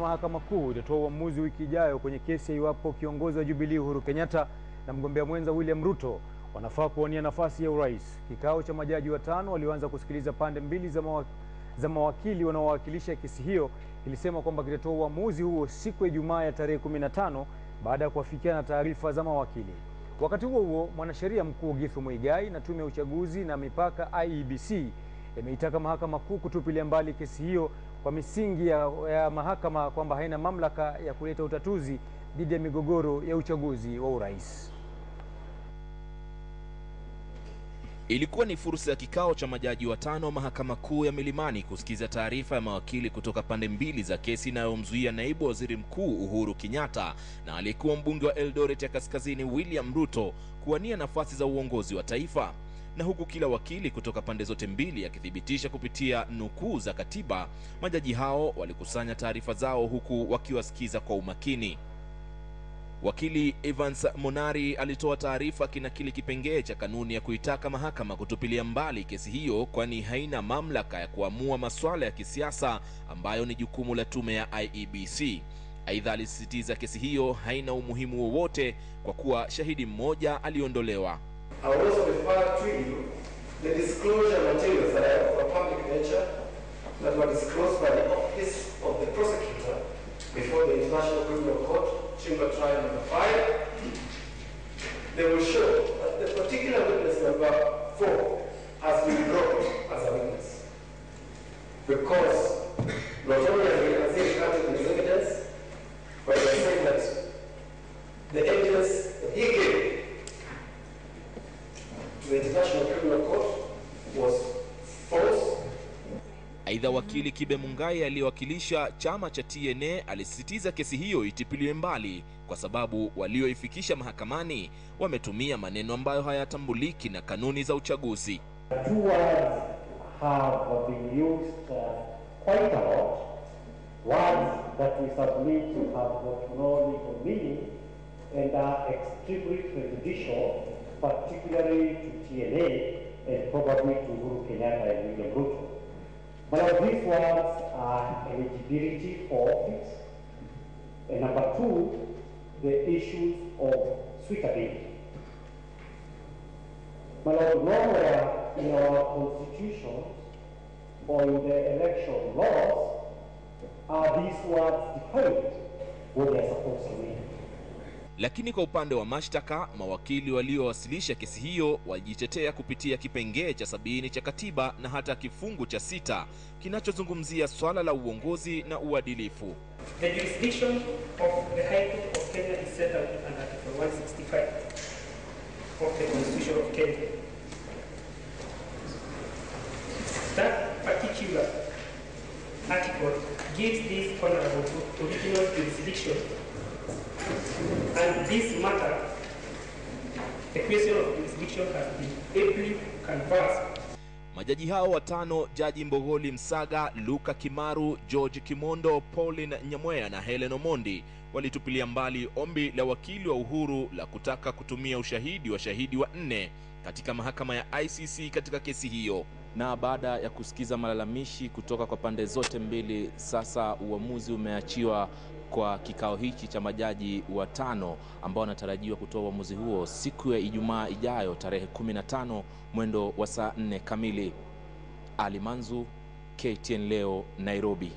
mahakama kuu itatoa uamuzi wiki ijayo kwenye kesi iwapo kiongozi wa Jubilee Uhuru Kenyatta na mgombea mwenza William Ruto wanafaa kuwania nafasi ya urais. Kikao cha majaji watano walioanza kusikiliza pande mbili za mawakili wanaowakilisha kesi hiyo kilisema kwamba kitatoa uamuzi huo siku ya Ijumaa ya tarehe 15 baada ya kuafikiana na taarifa za mawakili. Wakati huo huo, mwanasheria mkuu Githu Muigai na tume ya uchaguzi na mipaka IEBC imeitaka mahakama kuu kutupilia mbali kesi hiyo kwa misingi ya mahakama kwamba haina mamlaka ya kuleta utatuzi dhidi ya migogoro ya uchaguzi wa urais. Ilikuwa ni fursa ya kikao cha majaji watano wa mahakama kuu ya Milimani kusikiza taarifa ya mawakili kutoka pande mbili za kesi inayomzuia naibu waziri mkuu Uhuru Kenyatta na aliyekuwa mbunge wa Eldoret ya Kaskazini William Ruto kuwania nafasi za uongozi wa taifa. Na huku kila wakili kutoka pande zote mbili akithibitisha kupitia nukuu za katiba, majaji hao walikusanya taarifa zao huku wakiwasikiza kwa umakini. Wakili Evans Monari alitoa taarifa kinakili kipengee cha kanuni ya kuitaka mahakama kutupilia mbali kesi hiyo kwani haina mamlaka ya kuamua masuala ya kisiasa ambayo ni jukumu la tume ya IEBC. Aidha, alisisitiza kesi hiyo haina umuhimu wowote kwa kuwa shahidi mmoja aliondolewa. I also refer to you the disclosure materials that are of a public nature that were disclosed by the office of the prosecutor before the International Criminal Court, Chamber Trial number 5. They will show that the particular witness number 4 has been brought as a witness because not only has he recounted his evidence, but he has said that the evidence that he gave the International Criminal Court was false. Aidha, wakili Kibe Mungai aliyewakilisha chama cha TNA alisisitiza kesi hiyo itipiliwe mbali kwa sababu walioifikisha mahakamani wametumia maneno ambayo hayatambuliki na kanuni za uchaguzi. Two words have been used quite a lot. Words that we submit have got no legal meaning and are extremely prejudicial, particularly to TNA and probably to Uhuru Kenyatta and William Ruto. One of these words are eligibility for office, and number two, the issues of suitability. My Lord, nowhere in our constitutions or in the election laws are these words defined what they are supposed to mean. Lakini kwa upande wa mashtaka, mawakili waliowasilisha kesi hiyo walijitetea kupitia kipengee cha 70 cha katiba na hata kifungu cha 6 kinachozungumzia swala la uongozi na uadilifu. The jurisdiction of the High Court of Kenya is set out under Article 165 of the Constitution of Kenya. That particular article gives this honorable original jurisdiction. And this matter, the question of jurisdiction has been ably canvassed. Majaji hao watano, Jaji Mbogholi Msaga, Luka Kimaru, George Kimondo, Pauline Nyamwea na Helen Omondi walitupilia mbali ombi la wakili wa Uhuru la kutaka kutumia ushahidi wa shahidi wa 4 katika mahakama ya ICC katika kesi hiyo. Na baada ya kusikiza malalamishi kutoka kwa pande zote mbili, sasa uamuzi umeachiwa kwa kikao hichi cha majaji watano ambao wanatarajiwa kutoa uamuzi huo siku ya Ijumaa ijayo tarehe 15 mwendo wa saa 4 kamili. Ali Manzu, KTN leo, Nairobi.